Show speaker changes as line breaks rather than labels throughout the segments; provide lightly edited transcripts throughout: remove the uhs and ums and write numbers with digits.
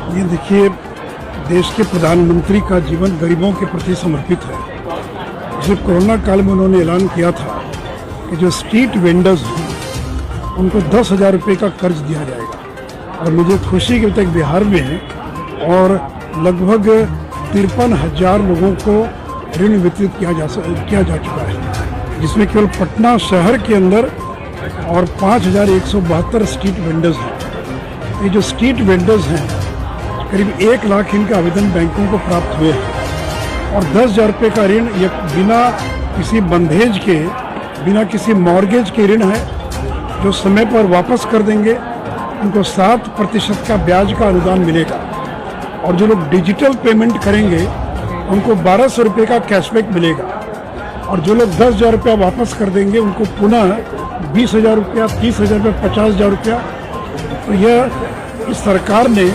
ये देखिए, देश के प्रधानमंत्री का जीवन गरीबों के प्रति समर्पित है। जब कोरोना काल में उन्होंने ऐलान किया था कि जो स्ट्रीट वेंडर्स हैं उनको 10,000 रुपये का कर्ज दिया जाएगा, और मुझे खुशी के तक बिहार में है और लगभग 53,000 लोगों को ऋण वितरित किया जा चुका है, जिसमें केवल पटना शहर के अंदर और 5,172 स्ट्रीट वेंडर्स हैं। ये जो स्ट्रीट वेंडर्स हैं, करीब 1 लाख इनके आवेदन बैंकों को प्राप्त हुए हैं, और 10,000 रुपये का ऋण ये बिना किसी बंधेज के, बिना किसी मॉर्गेज के ऋण है, जो समय पर वापस कर देंगे उनको 7% का ब्याज का अनुदान मिलेगा, और जो लोग डिजिटल पेमेंट करेंगे उनको 1,200 रुपये का कैशबैक मिलेगा, और जो लोग 10,000 रुपया वापस कर देंगे उनको पुनः 20,000 रुपया, 30,000 रुपया, 50,000 रुपया। तो यह इस सरकार ने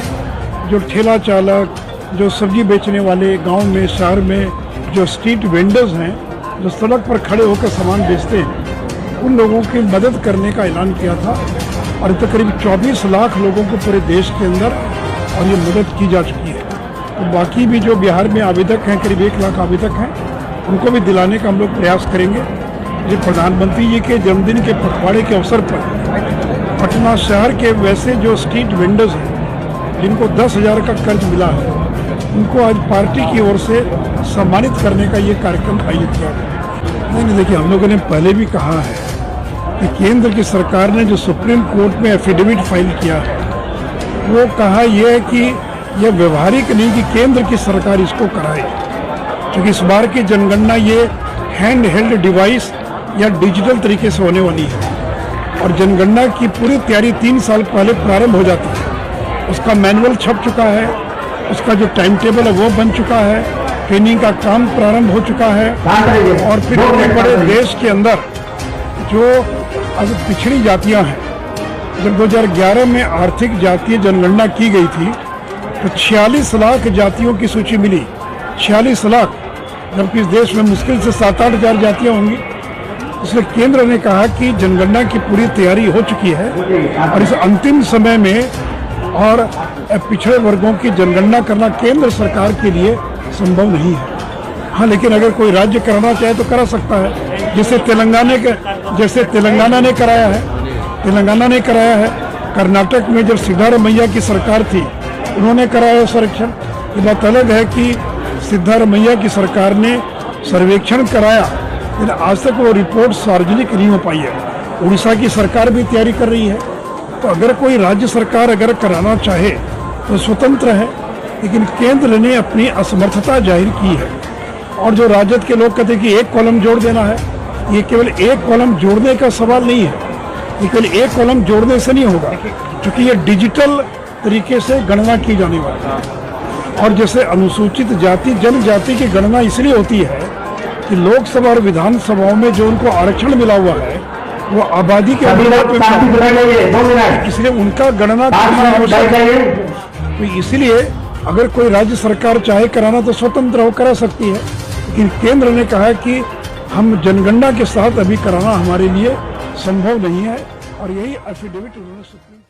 जो ठेला चालक, जो सब्जी बेचने वाले, गांव में, शहर में जो स्ट्रीट वेंडर्स हैं, जो सड़क पर खड़े होकर सामान बेचते हैं, उन लोगों की मदद करने का ऐलान किया था, और अब तक करीब 24 लाख लोगों को पूरे देश के अंदर और ये मदद की जा चुकी है। तो बाकी भी जो बिहार में आवेदक हैं, करीब 1 लाख आवेदक हैं, उनको भी दिलाने का हम लोग प्रयास करेंगे। ये प्रधानमंत्री जी के जन्मदिन के पखवाड़े के अवसर पर पटना शहर के वैसे जो स्ट्रीट वेंडर्स हैं जिनको 10,000 का कर्ज मिला है, उनको आज पार्टी की ओर से सम्मानित करने का ये कार्यक्रम आयोजित किया गया। नहीं, देखिए, हम लोगों ने पहले भी कहा है कि केंद्र की सरकार ने जो सुप्रीम कोर्ट में एफिडेविट फाइल किया है, वो कहा यह है कि यह व्यवहारिक नहीं कि केंद्र की सरकार इसको कराए, क्योंकि इस बार की जनगणना ये हैंड हेल्ड डिवाइस या डिजिटल तरीके से होने वाली है, और जनगणना की पूरी तैयारी 3 साल पहले प्रारंभ हो जाती है। उसका मैनुअल छप चुका है, उसका जो टाइम टेबल है वो बन चुका है, ट्रेनिंग का काम प्रारंभ हो चुका है, और फिर इतने बड़े देश के अंदर जो अब पिछड़ी जातियां हैं, जब 2011 में आर्थिक जातीय जनगणना की गई थी तो 46 लाख जातियों की सूची मिली। 46 लाख, जबकि इस देश में मुश्किल से 7-8 हज़ार जातियाँ होंगी। इसलिए केंद्र ने कहा कि जनगणना की पूरी तैयारी हो चुकी है, और इस अंतिम समय में और पिछड़े वर्गों की जनगणना करना केंद्र सरकार के लिए संभव नहीं है। हाँ, लेकिन अगर कोई राज्य कराना चाहे तो करा सकता है, जैसे तेलंगाना ने कराया है। कर्नाटक में जब सिद्धारमैया की सरकार थी, उन्होंने कराया सर्वेक्षण। ये बात अलग है कि सिद्धारमैया की सरकार ने सर्वेक्षण कराया, लेकिन आज तक वो रिपोर्ट सार्वजनिक नहीं हो पाई है। उड़ीसा की सरकार भी तैयारी कर रही है। तो अगर कोई राज्य सरकार अगर कराना चाहे तो स्वतंत्र है, लेकिन केंद्र ने अपनी असमर्थता जाहिर की है। और जो राजद के लोग कहते हैं कि 1 कॉलम जोड़ देना है, ये केवल 1 कॉलम जोड़ने का सवाल नहीं है, ये केवल 1 कॉलम जोड़ने से नहीं होगा, क्योंकि ये डिजिटल तरीके से गणना की जाने वाली है। और जैसे अनुसूचित जाति जनजाति की गणना इसलिए होती है कि लोकसभा और विधानसभाओं में जो उनको आरक्षण मिला हुआ है वो आबादी के आधार पर, इसलिए उनका गणना करना आवश्यक है। तो इसलिए अगर कोई राज्य सरकार चाहे कराना तो स्वतंत्र हो करा सकती है, लेकिन केंद्र ने कहा कि हम जनगणना के साथ अभी कराना हमारे लिए संभव नहीं है, और यही एफिडेविट उन्होंने सुप्रीम